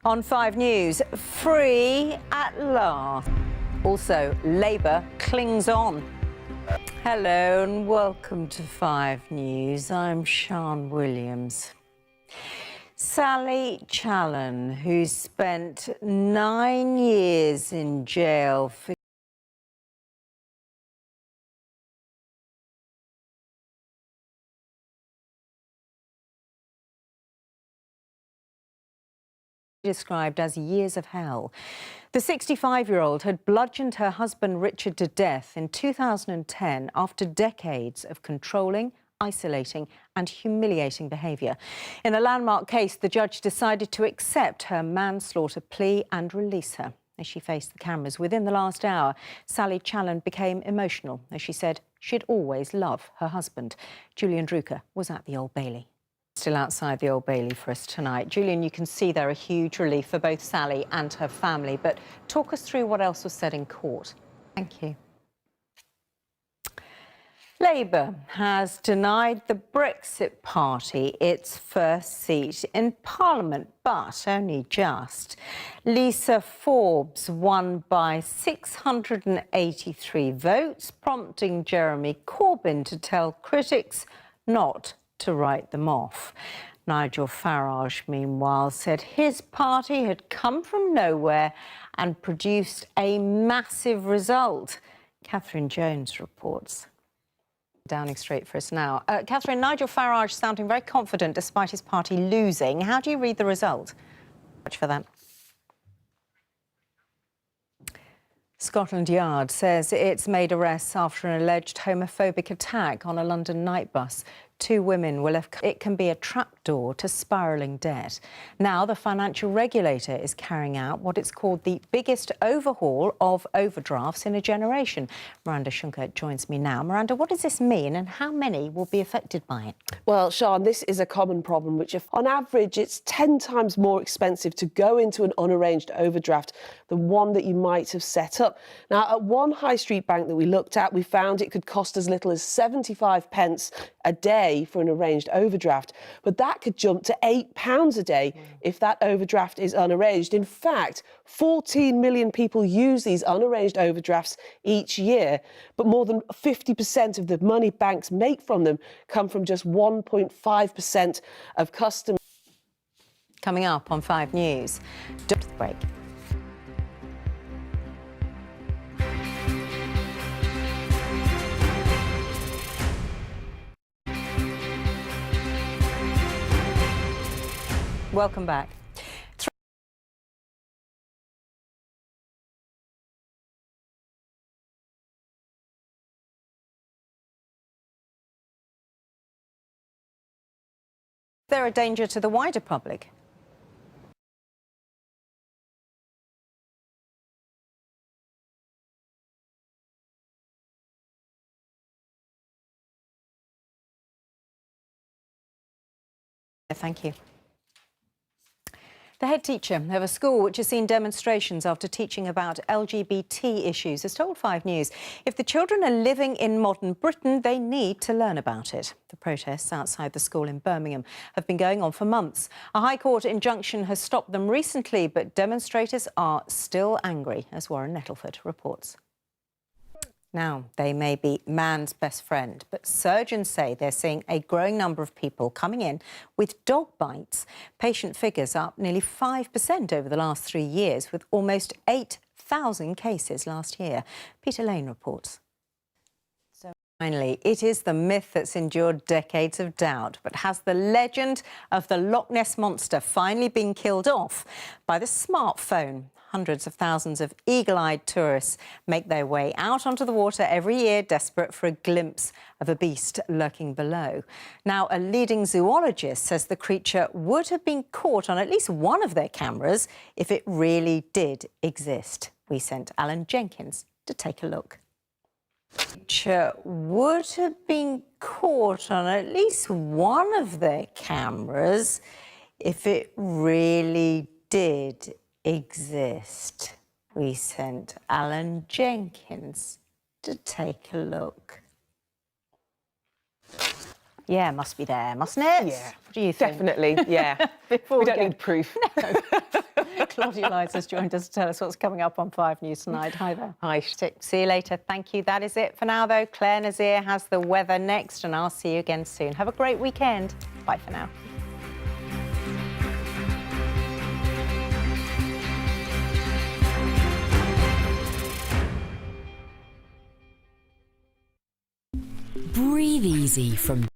On 5 News, free at last. Also, Labour clings on. Hello and welcome to 5 News. I'm Sian Williams. Sally Challen, who spent 9 years in jail for described as years of hell. The 65-year-old had bludgeoned her husband Richard to death in 2010 after decades of controlling, isolating and humiliating behaviour. In a landmark case, the judge decided to accept her manslaughter plea and release her. As she faced the cameras within the last hour, Sally Challen became emotional as she said she'd always loved her husband. Julian Drucker was at the Old Bailey. Still outside the Old Bailey for us tonight. Julian, you can see there a huge relief for both Sally and her family, but talk us through what else was said in court. Thank you. Labour has denied the Brexit Party its first seat in Parliament, but only just. Lisa Forbes won by 683 votes, prompting Jeremy Corbyn to tell critics not to write them off. Nigel Farage, meanwhile, said his party had come from nowhere and produced a massive result. Catherine Jones reports. Downing Street for us now. Catherine, Nigel Farage sounding very confident despite his party losing. How do you read the result? Watch for that. Scotland Yard says it's made arrests after an alleged homophobic attack on a London night bus. 2 women will have... It can be a trapdoor to spiralling debt. Now the financial regulator is carrying out what it's called the biggest overhaul of overdrafts in a generation. Miranda Shunker joins me now. Miranda, what does this mean and how many will be affected by it? Well, Sian, this is a common problem, which on average it's 10 times more expensive to go into an unarranged overdraft than one that you might have set up. Now, at one high street bank that we looked at, we found it could cost as little as 75 pence a day for an arranged overdraft, but that could jump to £8 a day if that overdraft is unarranged. In fact, 14 million people use these unarranged overdrafts each year, but more than 50% of the money banks make from them come from just 1.5% of customers. Coming up on 5 News. Break. Welcome back. Is there a danger to the wider public? Thank you. The head teacher of a school which has seen demonstrations after teaching about LGBT issues has told 5 News if the children are living in modern Britain, they need to learn about it. The protests outside the school in Birmingham have been going on for months. A High Court injunction has stopped them recently, but demonstrators are still angry, as Warren Nettleford reports. Now, they may be man's best friend, but surgeons say they're seeing a growing number of people coming in with dog bites. Patient figures up nearly 5% over the last 3 years, with almost 8,000 cases last year. Peter Lane reports. So finally, it is the myth that's endured decades of doubt, but has the legend of the Loch Ness monster finally been killed off by the smartphone? Hundreds of thousands of eagle-eyed tourists make their way out onto the water every year, desperate for a glimpse of a beast lurking below. Now, a leading zoologist says the creature would have been caught on at least one of their cameras if it really did exist. We sent Alan Jenkins to take a look. The creature would have been caught on at least one of their cameras if it really did exist. We sent Alan Jenkins to take a look. Yeah, must be there, mustn't it? Yeah. What do you think? Definitely, yeah. We don't need proof. No. Claudia Lyons has joined us to tell us what's coming up on 5 News tonight. Hi there. Hi. See you later. Thank you. That is it for now, though. Claire Nazir has the weather next, and I'll see you again soon. Have a great weekend. Bye for now. Breathe easy from